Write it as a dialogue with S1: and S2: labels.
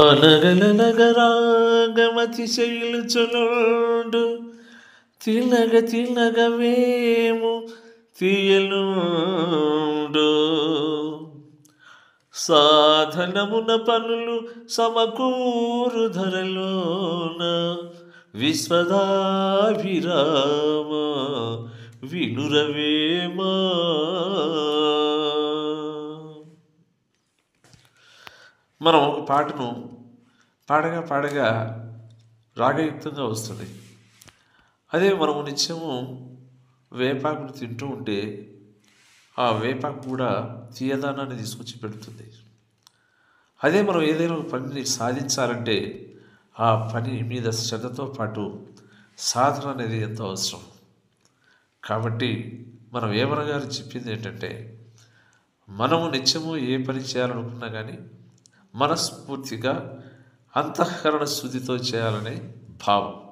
S1: అనగనగరాగమతిశయిలుచునుండు తినగ తినగవేము తీయలుండు సాధనమున పనులు సమకూరు ధరలోన విశ్వదాభిరామ వినురవేమా. మనం ఒక పాటను పాడగా పాడగా రాగయుక్తంగా వస్తుంది. అదే మనము నిత్యము వేపాకును తింటూ ఉంటే ఆ వేపాకు కూడా తీయదానాన్ని తీసుకొచ్చి పెడుతుంది. అదే మనం ఏదైనా ఒక పనిని సాధించాలంటే ఆ పని మీద శ్రద్ధతో పాటు సాధన అనేది ఎంతో అవసరం. కాబట్టి మనం వేమన గారు చెప్పింది ఏంటంటే, మనము నిత్యము ఏ పని చేయాలనుకున్నా కానీ మనస్ఫూర్తిగా అంతఃకరణ శుద్ధితో చేయాలనే భావం.